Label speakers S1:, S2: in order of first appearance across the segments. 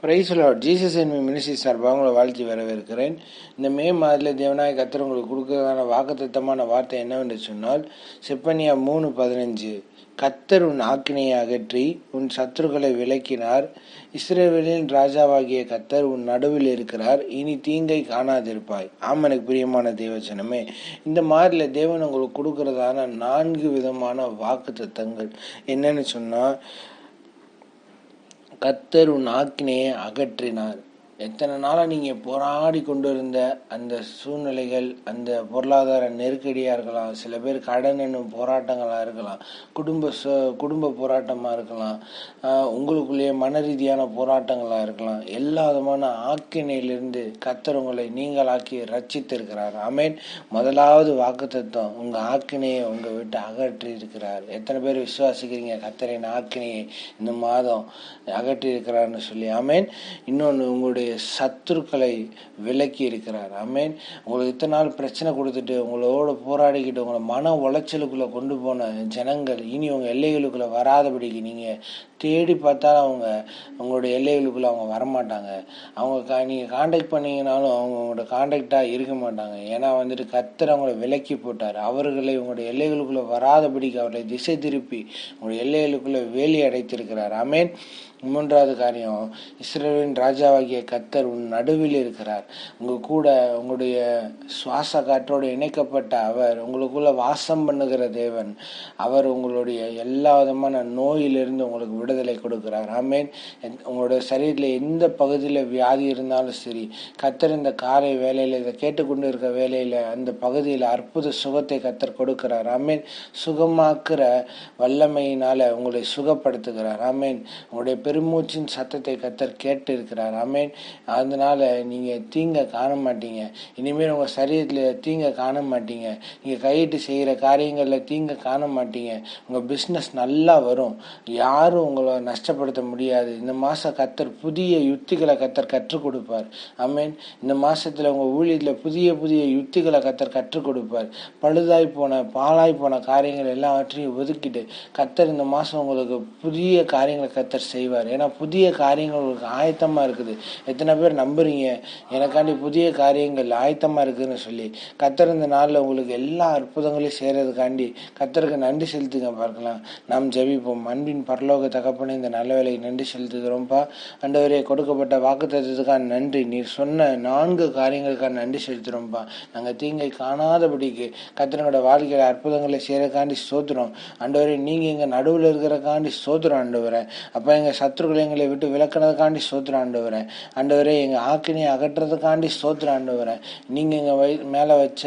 S1: Price Lord. Jesus என் ministry சார்பாக உங்களை வாழ்த்தி வரவேற்கிறேன். இந்த மே மாதத்தில் தேவனாய கர்த்தர் உங்களுக்கு கொடுக்கிறதான வாக்குத்தத்தமான வார்த்தை என்னவென்று சொன்னால், செப்பனியா 3:15, கர்த்தர் உன் ஆக்கினையை அகற்றி உன் சத்துருக்களை விலக்கினார். இஸ்ரவேலின் ராஜாவாகிய கர்த்தர் உன் நடுவில் இருக்கிறார். இனி தீங்கை காணாதிருப்பாய். எனக்கு பிரியமான தேவச்சனமே, இந்த மாதிரில தேவன் உங்களுக்கு கொடுக்கிறதான 4 விதமான வாக்குத்தத்தங்கள் என்னன்னு சொன்னால், கர்த்தர் உன் ஆக்கினையை அகற்றினார். எத்தனை நாளாக நீங்கள் போராடி கொண்டு இருந்த அந்த சூழ்நிலைகள், அந்த பொருளாதார நெருக்கடியாக இருக்கலாம், சில பேர் கடன் என்னும் போராட்டங்களாக இருக்கலாம், குடும்ப போராட்டமாக இருக்கலாம், உங்களுக்குள்ளேயே மன ரீதியான போராட்டங்களாக இருக்கலாம். எல்லா விதமான ஆக்கினையிலிருந்து கர்த்தர் உங்களை நீங்களாக்கி ரட்சித்திருக்கிறார். ஆமென். முதலாவது வாக்குத்தத்தம், உங்கள் ஆக்கினையை உங்கள் விட்டு அகற்றி இருக்கிறார். எத்தனை பேர் விசுவாசிக்கிறீங்க கர்த்தரின் ஆக்கினையை இந்த மாதம் அகற்றி இருக்கிறார்னு சொல்லி? ஆமென். இன்னொன்று, உங்களுடைய சத்துருக்களை விலக்கி இருக்கிறார். ஆமென். உங்களுக்கு இத்தனை நாள் பிரச்சனை கொடுத்துட்டு உங்களோட போராடிக்கிட்டு உங்களை மன உளைச்சலுக்குள்ள கொண்டு போன ஜனங்கள் இனி உங்க எல்லைகளுக்குள்ள வராதபடிக்கு நீங்க தேடி பார்த்தாலும் உங்களுடைய எல்லைகளுக்குள்ள அவங்க வரமாட்டாங்க. அவங்க நீங்க கான்டாக்ட் பண்ணீங்கனாலும் அவங்க உங்களோட கான்டாக்டா இருக்க மாட்டாங்க. ஏன்னா கர்த்தர் அவங்களை விலக்கி போட்டார். அவர்களை உங்களுடைய எல்லைகளுக்குள்ள வராதபடிக்கு அவர்களை திசை திருப்பி உங்களுடைய எல்லைகளுக்குள்ள வேலி அடைத்திருக்கிறார். ஆமென். 3வது காரியம், இஸ்ரவேலின் ராஜாவாகிய கர்த்தர் உன் நடுவில் இருக்கிறார். உங்க கூட உங்களுடைய சுவாச காற்றோடு இணைக்கப்பட்ட அவர் உங்களுக்குள்ள வாசம் பண்ணுகிற தேவன். அவர் உங்களுடைய எல்லா விதமான நோயிலிருந்து உங்களுக்கு விடுதலை கொடுக்கிறார். ஆமென். உங்களுடைய சரீரத்தில் எந்த பகுதியில் வியாதி இருந்தாலும் சரி, கர்த்தர் இந்த காலை வேலையில இதை கேட்டுக்கொண்டு இருக்க வேலையில அந்த பகுதியில் அற்புத சுகத்தை கர்த்தர் கொடுக்கிறார். ஆமென். சுகமாக்குற வல்லமையினால உங்களை சுகப்படுத்துகிறார். ஆமென். உங்களுடைய பெருமூச்சின் சத்தத்தை கர்த்தர் கேட்டு இருக்கிறார். ஆமென். அதனால நீங்க தீங்க காண மாட்டீங்க. இனிமேல் உங்க சரீரத்தில் தீங்க காண மாட்டீங்க. நீங்க கையிட்டு செய்யற காரியங்கள்ல தீங்க காண மாட்டீங்க. உங்க பிசினஸ் நல்லா வரும். யாரும் உங்களை நஷ்டப்படுத்த முடியாது. இந்த மாசம் கர்த்தர் புதிய யுக்திகளை கர்த்தர் கற்றுக் கொடுப்பார். ஆமென். இந்த மாசத்துல உங்க ஊழியத்துல புதிய புதிய யுக்திகளை கர்த்தர் கற்றுக் கொடுப்பார். பழுதாய் போன பாழாய் போன காரியங்கள் எல்லாவற்றையும் ஒதுக்கிட்டு கர்த்தர் இந்த மாசம் உங்களுக்கு புதிய காரியங்களை கர்த்தர் செய்வார். ஏன்னா புதிய காரியங்கள் உங்களுக்கு ஆயத்தமா இருக்குது. எத்தனை பேர் நம்புறீங்க எனக்காண்டி புதிய காரியங்கள் ஆயத்தமா இருக்குதுன்னு சொல்லி? கர்த்தர் இந்த நாள்ல உங்களுக்கு எல்லா அற்புதங்களையும் செய்யறதுக்காண்டி கர்த்தருக்கு நன்றி செலுத்துங்க. பார்க்கலாம். நாம் ஜெபிப்போம். அன்பின் பரலோக தகப்பனே, இந்த நல்ல வேலைக்கு நன்றி செலுத்துகிறோம்ப்பா. ஆண்டவரே, கொடுக்கப்பட்ட வாக்குத்தத்தத்துக்கான நன்றி. நீர் சொன்ன 4 காரியங்களுக்கான நன்றி செலுத்துறோம்ப்பா. நாங்கள் தீங்கை காணாதபடிக்கு கர்த்தரோட வாழ்க்கையில அற்புதங்களை செய்யறதுக்காண்டி ஸ்தோத்திரம். ஆண்டவரே, நீங்க எங்க நடுவில் இருக்கிறக்காண்டி ஸ்தோத்திரம். ஆண்டவரே, அப்ப எங்க சத்துருக்களை எங்களை விட்டு விலக்கினதுக்காண்டி ஸ்தோத்திரம். ஆண்டவரே, ஆண்டவரே, எங்க ஆக்கினையை அகற்றுறதுக்காண்டி ஸ்தோத்திரம். ஆண்டவரே, நீங்க எங்க மேல வச்ச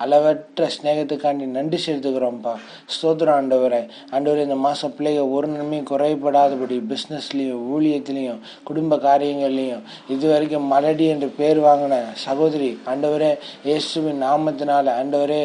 S1: அளவற்ற ஸ்நேகத்துக்காண்டி நன்றி செலுத்துக்கிறோம்ப்பா. ஸ்தோத்திரம். ஆண்டவரே, ஆண்டவரே, இந்த மாசம் பிள்ளைங்க ஒரு நன்மையும் குறைபடாதபடி பிசினஸ்லயும் ஊழியத்திலையும் குடும்ப காரியங்கள்லையும் இதுவரைக்கும் மலடி என்று பேர் வாங்கின சகோதரி, ஆண்டவரே, இயேசுவின் நாமத்தினால ஆண்டவரே,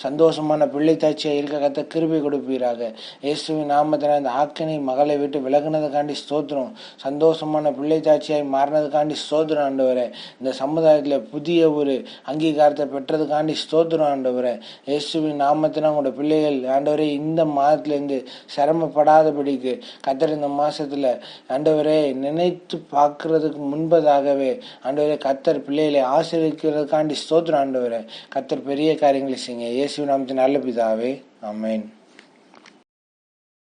S1: சந்தோஷமான பிள்ளை தாட்சியா இருக்க கத்த கிருபை கொடுப்பீராக. இயேசுவின் நாமத்தினால் இந்த ஆக்கினை மகளை விட்டு விலகுனதுக்காண்டி ஸ்தோத்திரம். சந்தோஷமான பிள்ளை தாட்சியாய் மாறினதுக்காண்டி ஸ்தோத்திரம். ஆண்டவரே, இந்த சமுதாயத்துல புதிய ஒரு அங்கீகாரத்தை பெற்றதுக்காண்டி ஸ்தோத்திரம். ஆண்டவரே, இயேசுவின் நாமத்தினால் உங்களோட பிள்ளைகள் ஆண்டவரே இந்த மாதத்திலிருந்து சிரமப்படாதபடிக்கு கத்தர் இந்த மாசத்துல ஆண்டவரே நினைத்து பார்க்கறதுக்கு முன்பதாகவே ஆண்டவரே கத்தர் பிள்ளைகளை ஆசீர்வதிக்கிறதுக்காண்டி ஸ்தோத்திரம். ஆண்டவரே, கத்தர் பெரிய காரியங்களை செய்யுங்க. இயேசுவின் நாமத்தின் நல்ல பிதாவே. ஆமென்.